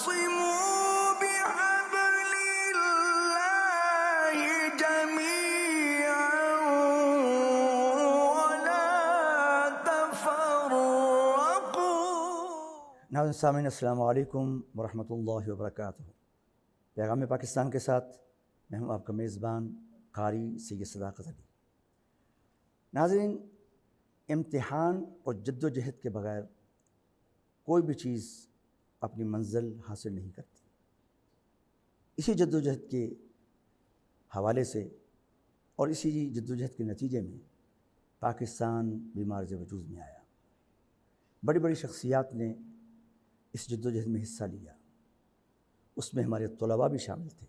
واعتصموا بحبل الله جميعا ولا تفرقوا۔ ناظرین سامعین السلام علیکم ورحمۃ اللہ وبرکاتہ۔ پیغام پاکستان کے ساتھ میں ہوں آپ کا میزبان قاری سید صداقت علی۔ ناظرین، امتحان اور جد و جہد کے بغیر کوئی بھی چیز اپنی منزل حاصل نہیں کرتی۔ اسی جد و جہد کے حوالے سے اور اسی جد و جہد کے نتیجے میں پاکستان بھی معرض وجود میں آیا۔ بڑی بڑی شخصیات نے اس جد و جہد میں حصہ لیا۔ اس میں ہمارے طلباء بھی شامل تھے،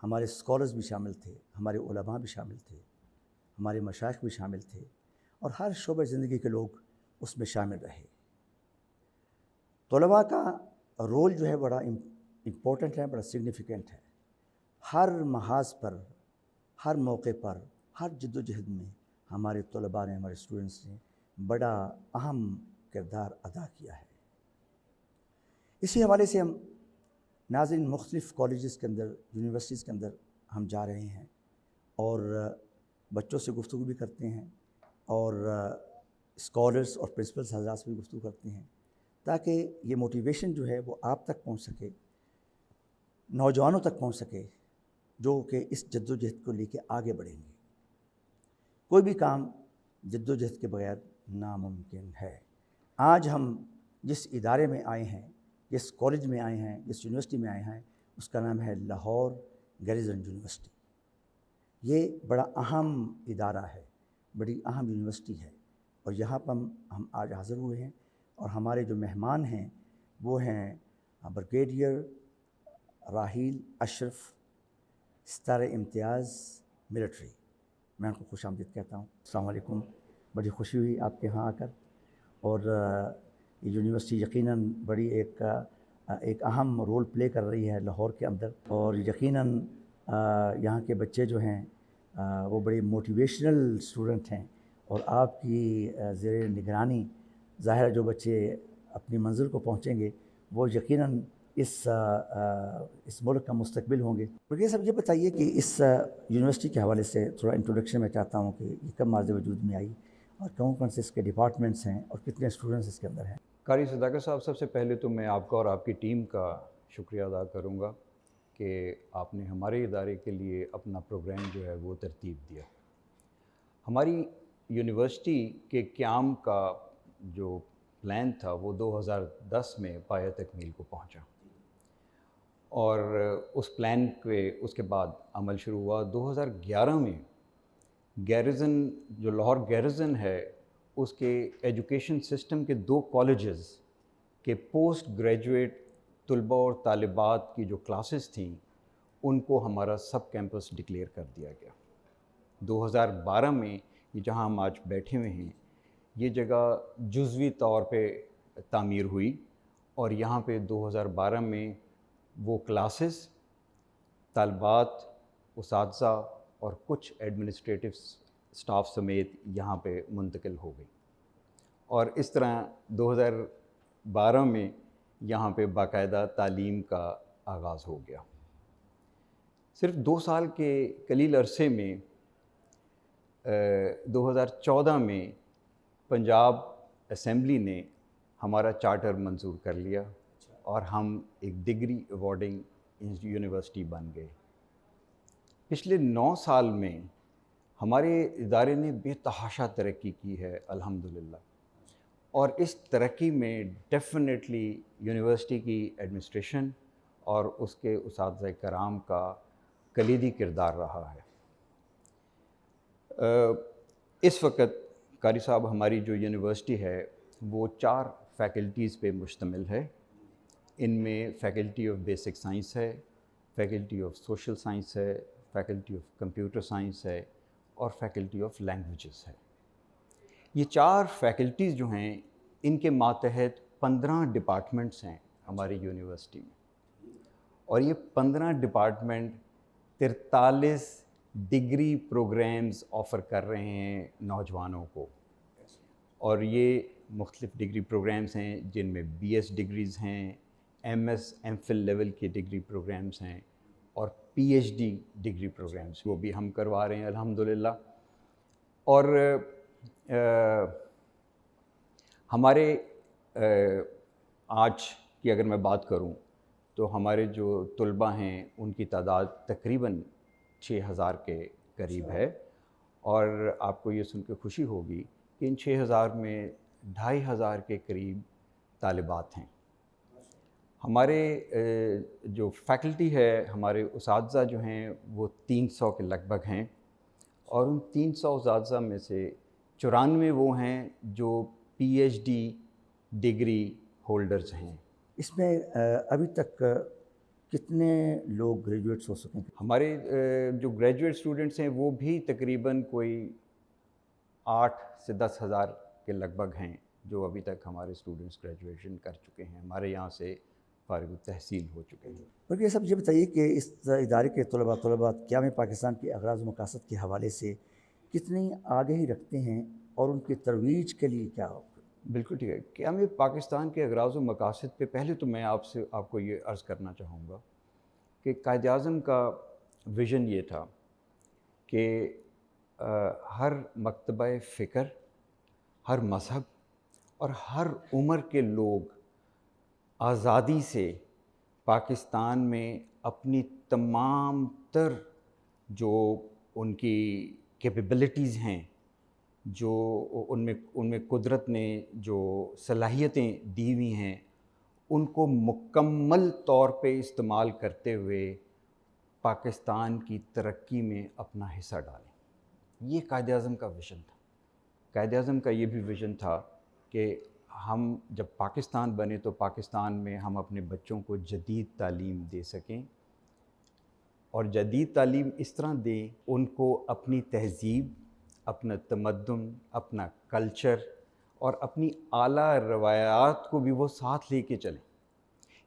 ہمارے اسکالرز بھی شامل تھے، ہمارے علماء بھی شامل تھے، ہمارے مشائخ بھی شامل تھے، اور ہر شعبہ زندگی کے لوگ اس میں شامل رہے۔ طلباء کا رول جو ہے بڑا امپورٹنٹ ہے، بڑا سگنیفیکنٹ ہے۔ ہر محاذ پر، ہر موقع پر، ہر جد و جہد میں ہمارے طلباء نے، ہمارے اسٹوڈنٹس نے بڑا اہم کردار ادا کیا ہے۔ اسی حوالے سے ہم ناظرین مختلف کالجز کے اندر، یونیورسٹیز کے اندر ہم جا رہے ہیں اور بچوں سے گفتگو بھی کرتے ہیں اور اسکالرس اور پرنسپلس حضرات سے بھی گفتگو کرتے ہیں، تاکہ یہ موٹیویشن جو ہے وہ آپ تک پہنچ سکے، نوجوانوں تک پہنچ سکے، جو کہ اس جد و جہد کو لے کے آگے بڑھیں گے۔ کوئی بھی کام جد و جہد کے بغیر ناممکن ہے۔ آج ہم جس ادارے میں آئے ہیں، جس کالج میں آئے ہیں، جس یونیورسٹی میں آئے ہیں، اس کا نام ہے لاہور گیریزن یونیورسٹی۔ یہ بڑا اہم ادارہ ہے، بڑی اہم یونیورسٹی ہے، اور یہاں پر ہم آج حاضر ہوئے ہیں، اور ہمارے جو مہمان ہیں وہ ہیں بریگیڈیئر راحیل اشرف، ستارہ امتیاز ملٹری۔ میں ان کو خوش آمدید کہتا ہوں۔ السلام علیکم، بڑی خوشی ہوئی آپ کے یہاں آ کر، اور یہ یونیورسٹی یقیناً بڑی ایک اہم رول پلے کر رہی ہے لاہور کے اندر، اور یقیناً یہاں کے بچے جو ہیں وہ بڑی موٹیویشنل اسٹوڈنٹ ہیں، اور آپ کی زیر نگرانی ظاہر جو بچے اپنی منزل کو پہنچیں گے وہ یقیناً اس ملک کا مستقبل ہوں گے۔ بلکہ صاحب یہ بتائیے کہ اس یونیورسٹی کے حوالے سے تھوڑا انٹروڈکشن میں چاہتا ہوں کہ یہ کب معرض وجود میں آئی، اور کون سے اس کے ڈپارٹمنٹس ہیں، اور کتنے اسٹوڈنٹس اس کے اندر ہیں۔ قاری صداقت صاحب، سب سے پہلے تو میں آپ کا اور آپ کی ٹیم کا شکریہ ادا کروں گا کہ آپ نے ہمارے ادارے کے لیے اپنا پروگرام جو ہے وہ ترتیب دیا۔ ہماری یونیورسٹی کے قیام کا جو پلان تھا وہ 2010 میں پایہ تکمیل کو پہنچا، اور اس پلان پہ اس کے بعد عمل شروع ہوا۔ 2011 میں گیریزن، جو لاہور گیریزن ہے، اس کے ایجوکیشن سسٹم کے 2 کالجز کے پوسٹ گریجویٹ طلباء اور طالبات کی جو کلاسز تھیں ان کو ہمارا سب کیمپس ڈکلیئر کر دیا گیا۔ 2012 میں یہ جہاں ہم آج بیٹھے ہوئے ہیں، یہ جگہ جزوی طور پہ تعمیر ہوئی، اور یہاں پہ 2012 میں وہ کلاسز، طالبات، اساتذہ اور کچھ ایڈمنسٹریٹو سٹاف سمیت یہاں پہ منتقل ہو گئی، اور اس طرح 2012 میں یہاں پہ باقاعدہ تعلیم کا آغاز ہو گیا۔ صرف 2 سال کے قلیل عرصے میں 2014 میں پنجاب اسمبلی نے ہمارا چارٹر منظور کر لیا، اور ہم ایک ڈگری ایوارڈنگ یونیورسٹی بن گئے۔ پچھلے 9 سال میں ہمارے ادارے نے بے تحاشا ترقی کی ہے الحمدللہ، اور اس ترقی میں ڈیفینیٹلی یونیورسٹی کی ایڈمنسٹریشن اور اس کے اساتذہ کرام کا کلیدی کردار رہا ہے۔ اس وقت قاری صاحب ہماری جو یونیورسٹی ہے وہ 4 فیکلٹیز پہ مشتمل ہے۔ ان میں فیکلٹی آف بیسک سائنس ہے، فیکلٹی آف سوشل سائنس ہے، فیکلٹی آف کمپیوٹر سائنس ہے، اور فیکلٹی آف لینگویجز ہے۔ یہ 4 فیکلٹیز جو ہیں ان کے ماتحت 15 ڈپارٹمنٹس ہیں ہماری یونیورسٹی میں، اور یہ 15 ڈپارٹمنٹ 43 ڈگری پروگرامز آفر کر رہے ہیں نوجوانوں کو، اور یہ مختلف ڈگری پروگرامز ہیں جن میں BS ڈگریز ہیں، M S M Phil level کے ڈگری پروگرامز ہیں اور P H D degree programs وہ بھی ہم کروا رہے ہیں الحمدللہ. اور ہمارے آج کی اگر میں بات کروں تو ہمارے جو طلباء ہیں ان کی تعداد تقریباً 6000 کے قریب ہے. اور آپ کو یہ سن کے خوشی ہوگی کہ ان 6000 میں 2500 کے قریب طالبات ہیں. ہمارے جو فیکلٹی ہے، ہمارے اساتذہ جو ہیں وہ 300 کے لگ بھگ ہیں، اور ان 300 اساتذہ میں سے 94 وہ ہیں جو P H D degree holders ہیں. اس میں ابھی تک کتنے لوگ گریجویٹس ہو سکیں؟ ہمارے جو گریجویٹ اسٹوڈنٹس ہیں وہ بھی تقریباً کوئی 8 سے 10 ہزار کے لگ بھگ ہیں جو ابھی تک ہمارے اسٹوڈنٹس گریجویشن کر چکے ہیں، ہمارے یہاں سے فارغ التحصیل ہو چکے ہیں. اور یہ سب یہ بتائیے کہ اس ادارے کے طلباء قیام پاکستان کے اغراض و مقاصد کے حوالے سے کتنی آگہی رکھتے ہیں اور ان کی ترویج کے لیے کیا ہو؟ بالکل ٹھیک ہے. قیام پاکستان کے اغراض و مقاصد پہ پہلے تو میں آپ کو یہ عرض کرنا چاہوں گا کہ قائد اعظم کا ویژن یہ تھا کہ ہر مکتبہ فکر، ہر مذہب اور ہر عمر کے لوگ آزادی سے پاکستان میں اپنی تمام تر جو ان کی کیپیبلٹیز ہیں، جو ان میں قدرت نے جو صلاحیتیں دی ہوئی ہیں، ان کو مکمل طور پہ استعمال کرتے ہوئے پاکستان کی ترقی میں اپنا حصہ ڈالیں. یہ قائد اعظم کا ویژن تھا. قائد اعظم کا یہ بھی ویژن تھا کہ ہم جب پاکستان بنے تو پاکستان میں ہم اپنے بچوں کو جدید تعلیم دے سکیں، اور جدید تعلیم اس طرح دیں ان کو اپنی تہذیب، اپنا تمدن، اپنا کلچر اور اپنی اعلیٰ روایات کو بھی وہ ساتھ لے کے چلیں.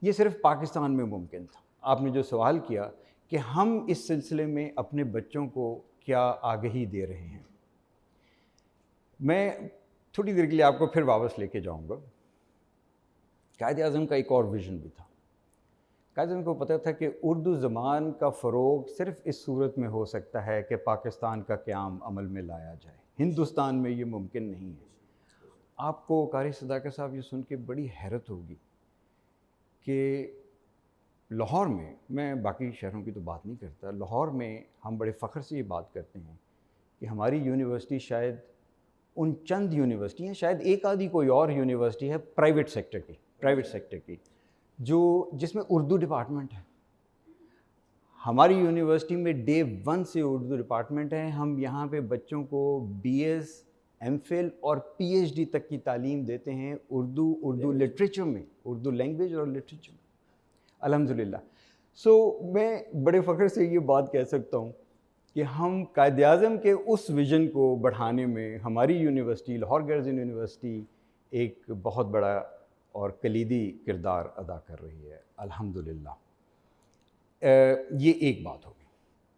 یہ صرف پاکستان میں ممکن تھا. آپ نے جو سوال کیا کہ ہم اس سلسلے میں اپنے بچوں کو کیا آگہی دے رہے ہیں، میں تھوڑی دیر کے لیے آپ کو پھر واپس لے کے جاؤں گا. قائد اعظم کا ایک اور ویژن بھی تھا. قائد اعظم کو پتہ تھا کہ اردو زبان کا فروغ صرف اس صورت میں ہو سکتا ہے کہ پاکستان کا قیام عمل میں لایا جائے. ہندوستان میں یہ ممکن نہیں ہے. آپ کو قاری صداقت صاحب یہ سن کے بڑی حیرت ہوگی کہ لاہور میں باقی شہروں کی تو بات نہیں کرتا، لاہور میں ہم بڑے فخر سے یہ بات کرتے ہیں کہ ہماری یونیورسٹی شاید ان چند یونیورسٹی ہیں، شاید ایک آدھی کوئی اور یونیورسٹی ہے پرائیویٹ سیکٹر کی جس میں اردو ڈپارٹمنٹ ہے. ہماری یونیورسٹی میں ڈے 1 سے اردو ڈپارٹمنٹ ہے. ہم یہاں پہ بچوں کو بی ایس، ایم فل اور پی ایچ ڈی تک کی تعلیم دیتے ہیں اردو لٹریچر میں، اردو لینگویج اور لٹریچر میں الحمدللہ. میں بڑے فخر سے یہ بات کہہ سکتا ہوں کہ ہم قائد اعظم کے اس ویژن کو بڑھانے میں ہماری یونیورسٹی لاہور گرلز یونیورسٹی ایک بہت بڑا اور کلیدی کردار ادا کر رہی ہے الحمدللہ. یہ ایک بات ہوگی.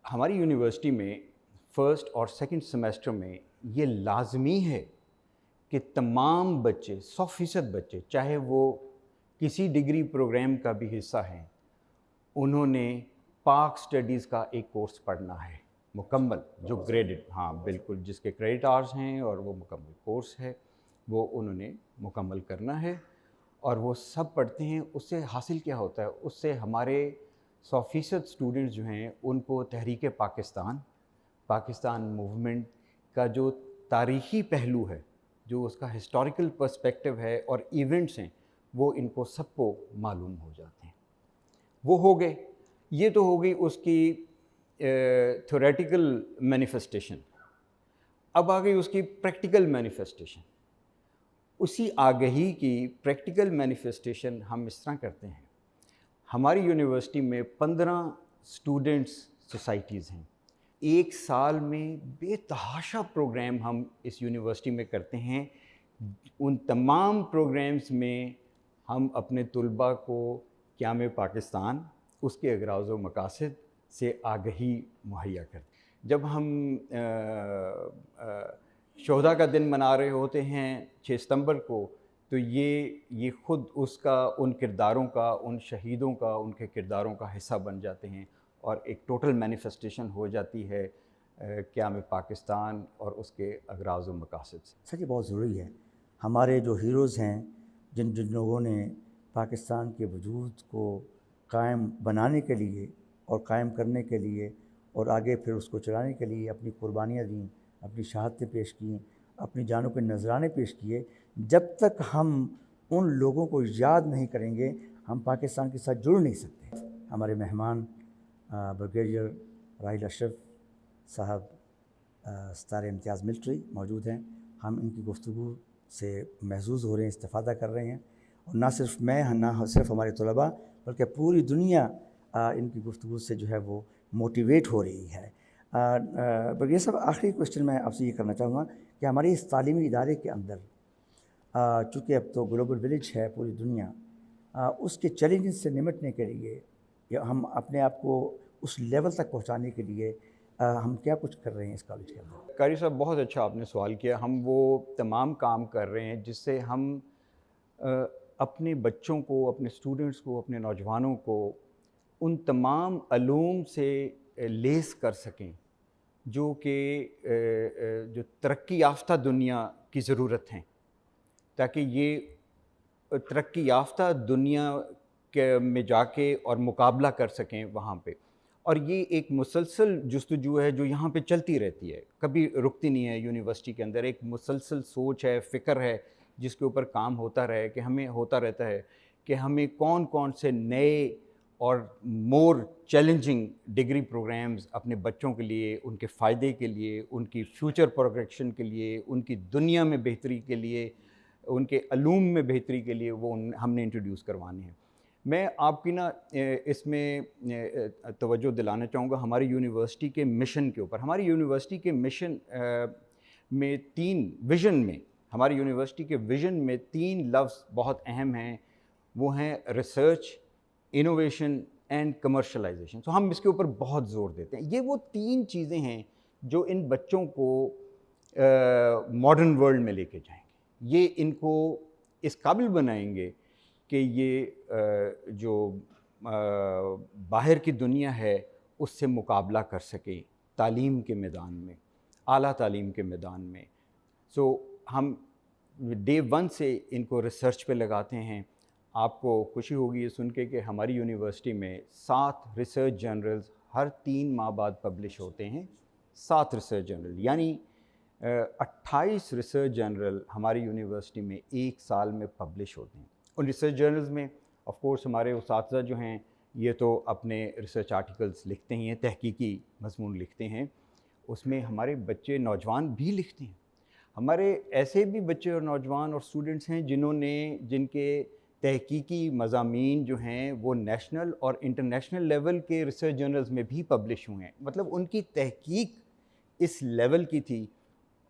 ہماری یونیورسٹی میں فرسٹ اور سیکنڈ سیمیسٹر میں یہ لازمی ہے کہ تمام بچے 100% بچے، چاہے وہ کسی ڈگری پروگرام کا بھی حصہ ہیں، انہوں نے پاک سٹڈیز کا ایک کورس پڑھنا ہے مکمل، جو گریڈڈ، ہاں بالکل، جس کے کریڈٹ آورز ہیں اور وہ مکمل کورس ہے، وہ انہوں نے مکمل کرنا ہے. اور وہ سب پڑھتے ہیں. اس سے حاصل کیا ہوتا ہے؟ اس سے ہمارے 100% اسٹوڈنٹس جو ہیں ان کو تحریک پاکستان موومنٹ کا جو تاریخی پہلو ہے، جو اس کا ہسٹوریکل پرسپیکٹو ہے اور ایونٹس ہیں، وہ ان کو سب کو معلوم ہو جاتے ہیں. وہ ہو گئے. یہ تو ہو گئی اس کی تھیوریٹیکل مینیفیسٹیشن. اب آ گئی اس کی پریکٹیکل مینیفیسٹیشن. اسی آگہی کی پریکٹیکل مینیفیسٹیشن ہم اس طرح کرتے ہیں. ہماری یونیورسٹی میں 15 اسٹوڈنٹس سوسائٹیز ہیں. ایک سال میں بے تحاشا پروگرام ہم اس یونیورسٹی میں کرتے ہیں. ان تمام پروگرامز میں ہم اپنے طلباء کو قیام پاکستان، اس کے اغراض و مقاصد سے آگہی مہیا کرتے ہیں. جب ہم شہداء کا دن منا رہے ہوتے ہیں 6 ستمبر کو، تو یہ خود اس کا ان کرداروں کا، ان شہیدوں کا، ان کے کرداروں کا حصہ بن جاتے ہیں اور ایک ٹوٹل مینیفیسٹیشن ہو جاتی ہے قیام پاکستان اور اس کے اغراض و مقاصد سے۔ سر یہ بہت ضروری ہے، ہمارے جو ہیروز ہیں، جن لوگوں نے پاکستان کے وجود کو قائم بنانے کے لیے اور قائم کرنے کے لیے اور آگے پھر اس کو چلانے کے لیے اپنی قربانیاں دیں، اپنی شہادتیں پیش کیں، اپنی جانوں کے نذرانے پیش کیے، جب تک ہم ان لوگوں کو یاد نہیں کریں گے ہم پاکستان کے ساتھ جڑ نہیں سکتے۔ ہمارے مہمان بریگیڈیئر راحیل اشرف صاحب ستارہ امتیاز ملٹری موجود ہیں، ہم ان کی گفتگو سے محظوظ ہو رہے ہیں، استفادہ کر رہے ہیں، اور نہ صرف میں، نہ صرف ہمارے طلباء، بلکہ پوری دنیا ان کی گفتگو سے جو ہے وہ موٹیویٹ ہو رہی ہے۔ بریگیڈیئر صاحب، آخری کوشچن میں آپ سے یہ کرنا چاہوں گا کہ ہمارے اس تعلیمی ادارے کے اندر چونکہ اب تو گلوبل ولیج ہے پوری دنیا، اس کے چیلنجز سے نمٹنے کے لیے یا ہم اپنے آپ کو اس لیول تک پہنچانے کے لیے ہم کیا کچھ کر رہے ہیں اس کالج کے اندر؟ قاری صاحب بہت اچھا آپ نے سوال کیا۔ ہم وہ تمام کام کر رہے ہیں جس سے ہم اپنے بچوں کو، اپنے اسٹوڈنٹس کو، اپنے نوجوانوں کو ان تمام علوم سے لیس کر سکیں جو کہ جو ترقی یافتہ دنیا کی ضرورت ہیں، تاکہ یہ ترقی یافتہ دنیا میں جا کے اور مقابلہ کر سکیں وہاں پہ۔ اور یہ ایک مسلسل جستجو ہے جو یہاں پہ چلتی رہتی ہے، کبھی رکتی نہیں ہے۔ یونیورسٹی کے اندر ایک مسلسل سوچ ہے، فکر ہے جس کے اوپر کام ہوتا رہے کہ ہمیں ہوتا رہتا ہے کہ ہمیں کون کون سے نئے اور مور چیلنجنگ ڈگری پروگرامز اپنے بچوں کے لیے، ان کے فائدے کے لیے، ان کی فیوچر پروجیکشن کے لیے، ان کی دنیا میں بہتری کے لیے، ان کے علوم میں بہتری کے لیے وہ ہم نے انٹروڈیوس کروانے ہیں۔ میں آپ کی اس میں توجہ دلانا چاہوں گا ہماری یونیورسٹی کے مشن کے اوپر۔ ہماری یونیورسٹی کے مشن میں ہماری یونیورسٹی کے ویژن میں 3 لفظ بہت اہم ہیں، وہ ہیں ریسرچ، انوویشن اینڈ کمرشلائزیشن۔ تو ہم اس کے اوپر بہت زور دیتے ہیں۔ یہ وہ 3 چیزیں ہیں جو ان بچوں کو ماڈرن ورلڈ میں لے کے جائیں گے، یہ ان کو اس قابل بنائیں گے کہ یہ جو باہر کی دنیا ہے اس سے مقابلہ کر سکیں تعلیم کے میدان میں، اعلیٰ تعلیم کے میدان میں۔ سو ہم ڈے 1 سے ان کو ریسرچ پہ لگاتے ہیں۔ آپ کو خوشی ہوگی یہ سن کے کہ ہماری یونیورسٹی میں 7 ریسرچ جرنلز ہر 3 ماہ بعد پبلش ہوتے ہیں۔ 7 ریسرچ جرنل، یعنی 28 ریسرچ جرنل ہماری یونیورسٹی میں ایک سال میں پبلش ہوتے ہیں۔ ان ریسرچ جرنلز میں آف کورس ہمارے اساتذہ جو ہیں یہ تو اپنے ریسرچ آرٹیکلز لکھتے ہی ہیں، تحقیقی مضمون لکھتے ہیں، اس میں ہمارے بچے نوجوان بھی لکھتے ہیں۔ ہمارے ایسے بھی بچے اور نوجوان اور اسٹوڈنٹس ہیں جن کے تحقیقی مضامین جو ہیں وہ نیشنل اور انٹرنیشنل لیول کے ریسرچ جرنلز میں بھی پبلش ہوئے ہیں۔ مطلب ان کی تحقیق اس لیول کی تھی،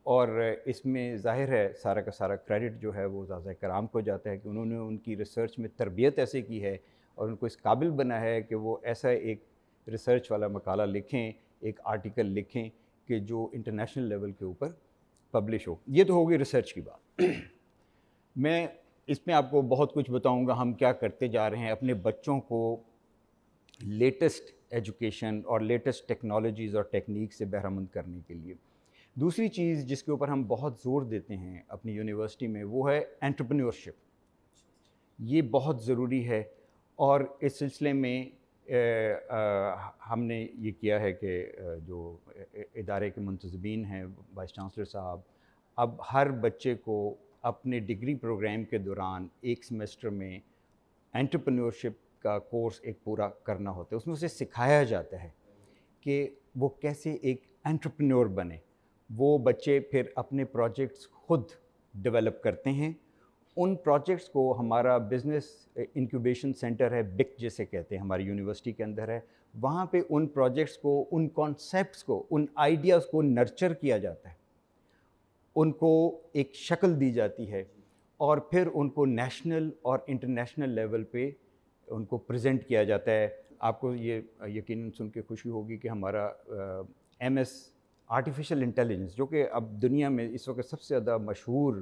اور اس میں ظاہر ہے سارا کا سارا کریڈٹ جو ہے وہ اساتذہ کرام کو جاتا ہے کہ انہوں نے ان کی ریسرچ میں تربیت ایسے کی ہے اور ان کو اس قابل بنا ہے کہ وہ ایسا ایک ریسرچ والا مقالہ لکھیں، ایک آرٹیکل لکھیں کہ جو انٹرنیشنل لیول کے اوپر پبلش ہو۔ یہ تو ہوگی ریسرچ کی بات۔ میں اس میں آپ کو بہت کچھ بتاؤں گا ہم کیا کرتے جا رہے ہیں اپنے بچوں کو لیٹسٹ ایجوکیشن اور لیٹسٹ ٹیکنالوجیز اور ٹیکنیک سے بہرہ مند کرنے کے لیے۔ دوسری چیز جس کے اوپر ہم بہت زور دیتے ہیں اپنی یونیورسٹی میں وہ ہے انٹرپرینیورشپ۔ یہ بہت ضروری ہے، اور اس سلسلے میں ہم نے یہ کیا ہے کہ جو ادارے کے منتظمین ہیں، وائس چانسلر صاحب، اب ہر بچے کو اپنے ڈگری پروگرام کے دوران ایک سیمسٹر میں انٹرپرینیورشپ کا کورس ایک پورا کرنا ہوتا ہے۔ اس میں اسے سکھایا جاتا ہے کہ وہ کیسے ایک انٹرپرینیور بنے۔ وہ بچے پھر اپنے پروجیکٹس خود ڈیولپ کرتے ہیں۔ ان پروجیکٹس کو ہمارا بزنس انکیوبیشن سینٹر ہے، بک جسے کہتے ہیں، ہماری یونیورسٹی کے اندر ہے، وہاں پہ ان پروجیکٹس کو، ان کانسیپٹس کو، ان آئیڈیاز کو نرچر کیا جاتا ہے، ان کو ایک شکل دی جاتی ہے، اور پھر ان کو نیشنل اور انٹرنیشنل لیول پہ ان کو پریزنٹ کیا جاتا ہے۔ آپ کو یہ یقیناً سن کے خوشی ہوگی کہ ہمارا ایم ایس آرٹیفیشل انٹیلیجنس، جو کہ اب دنیا میں اس وقت سب سے زیادہ مشہور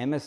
MS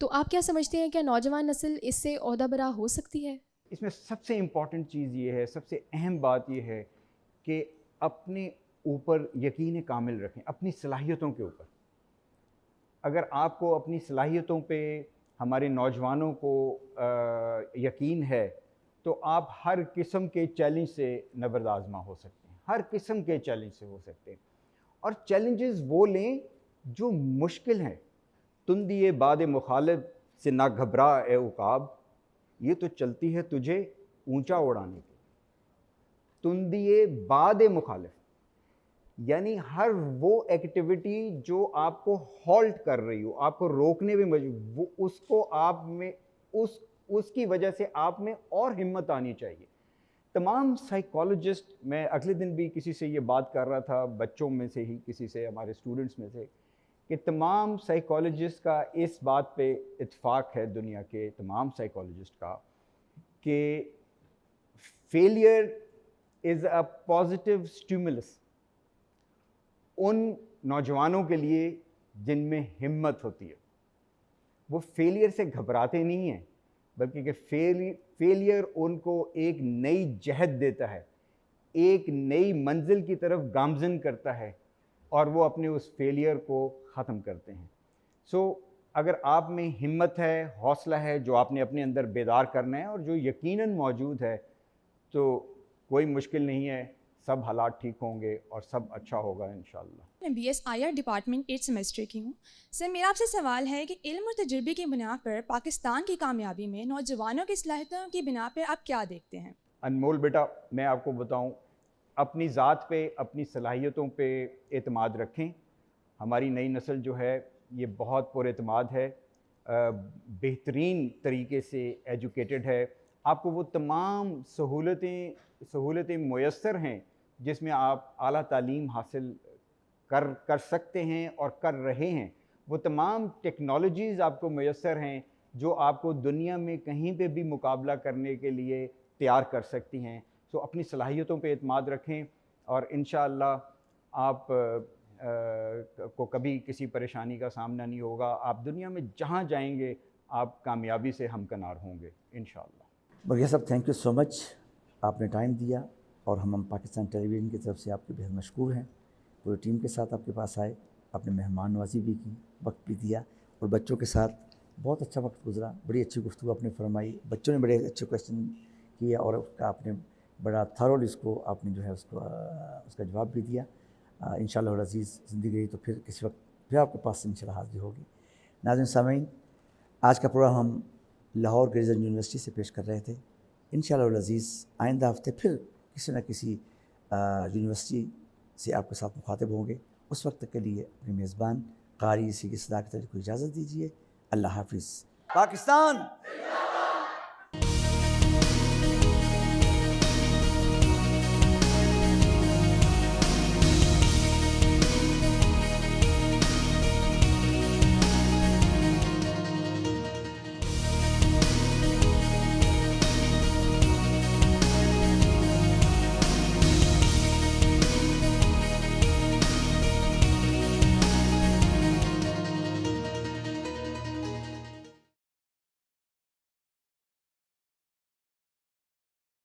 تو آپ کیا سمجھتے ہیں، کیا نوجوان نسل اس سے عہدہ برا ہو سکتی ہے؟ اس میں سب سے امپورٹنٹ چیز یہ ہے، سب سے اہم بات یہ ہے کہ اپنے اوپر یقین کامل رکھیں، اپنی صلاحیتوں کے اوپر. اگر آپ کو اپنی صلاحیتوں پہ، ہمارے نوجوانوں کو یقین ہے تو آپ ہر قسم کے چیلنج سے نبرد آزما ہو سکتے ہیں، ہر قسم کے چیلنج سے ہو سکتے ہیں. اور چیلنجز وہ لیں جو مشکل ہیں. تندی باد مخالف سے نہ گھبرا اے عقاب، یہ تو چلتی ہے تجھے اونچا اڑانے کی. تندی باد مخالف یعنی ہر وہ ایکٹیویٹی جو آپ کو ہالٹ کر رہی ہو، آپ کو روکنے میں مجبور، وہ اس کو آپ میں اس کی وجہ سے آپ میں اور ہمت آنی چاہیے. تمام سائیکالوجسٹ، میں اگلے دن بھی کسی سے یہ بات کر رہا تھا، بچوں میں سے ہی کسی سے، ہمارے اسٹوڈنٹس میں سے، کہ تمام سائیکالوجسٹ کا اس بات پہ اتفاق ہے، دنیا کے تمام سائیکالوجسٹ کا، کہ failure is a positive stimulus ان نوجوانوں کے لیے جن میں ہمت ہوتی ہے. وہ فیلئر سے گھبراتے نہیں ہیں، بلکہ کہ فیلئر ان کو ایک نئی جہت دیتا ہے، ایک نئی منزل کی طرف گامزن کرتا ہے، اور وہ اپنے اس فیلئر کو ختم کرتے ہیں. سو اگر آپ میں ہمت ہے، حوصلہ ہے، جو آپ نے اپنے اندر بیدار کرنا ہے اور جو یقیناً موجود ہے، تو کوئی مشکل نہیں ہے، سب حالات ٹھیک ہوں گے اور سب اچھا ہوگا انشاءاللہ. میں B S I R department 8 semester کی ہوں. سر، میرا آپ سے سوال ہے کہ علم اور تجربے کی بنا پر پاکستان کی کامیابی میں نوجوانوں کی صلاحیتوں کی بنا پر آپ کیا دیکھتے ہیں؟ انمول بیٹا، میں آپ کو بتاؤں، اپنی ذات پہ، اپنی صلاحیتوں پہ اعتماد رکھیں. ہماری نئی نسل جو ہے یہ بہت پر اعتماد ہے، بہترین طریقے سے ایجوکیٹڈ ہے. آپ کو وہ تمام سہولتیں میسر ہیں جس میں آپ اعلیٰ تعلیم حاصل کر سکتے ہیں اور کر رہے ہیں. وہ تمام ٹیکنالوجیز آپ کو میسر ہیں جو آپ کو دنیا میں کہیں پہ بھی مقابلہ کرنے کے لیے تیار کر سکتی ہیں. سو اپنی صلاحیتوں پہ اعتماد رکھیں اور انشاءاللہ آپ کو کبھی کسی پریشانی کا سامنا نہیں ہوگا. آپ دنیا میں جہاں جائیں گے آپ کامیابی سے ہمکنار ہوں گے انشاءاللہ. بھیا صاحب، تھینک یو سو مچ، آپ نے ٹائم دیا، اور ہم پاکستان ٹیلی ویژن کی طرف سے آپ کے بہت مشکور ہیں. پوری ٹیم کے ساتھ آپ کے پاس آئے، آپ نے مہمان نوازی بھی کی، وقت بھی دیا، اور بچوں کے ساتھ بہت اچھا وقت گزرا. بڑی اچھی گفتگو آپ نے فرمائی، بچوں نے بڑے اچھے کویشچن کیے، اور اس کا آپ نے بڑا تھرول اس کو آپ نے جو ہے اس کا جواب بھی دیا. انشاءاللہ العزیز زندگی رہی تو پھر کسی وقت پھر آپ کے پاس انشاءاللہ حاضر ہوگی. ناظرین سامعین، آج کا پروگرام ہم لاہور گریجویٹ یونیورسٹی سے پیش کر رہے تھے. انشاءاللہ العزیز آئندہ ہفتے پھر کسی نہ کسی یونیورسٹی سے آپ کے ساتھ مخاطب ہوں گے. اس وقت تک کے لیے اپنے میزبان قاری سی کی صداقت کو اجازت دیجیے. اللہ حافظ. پاکستان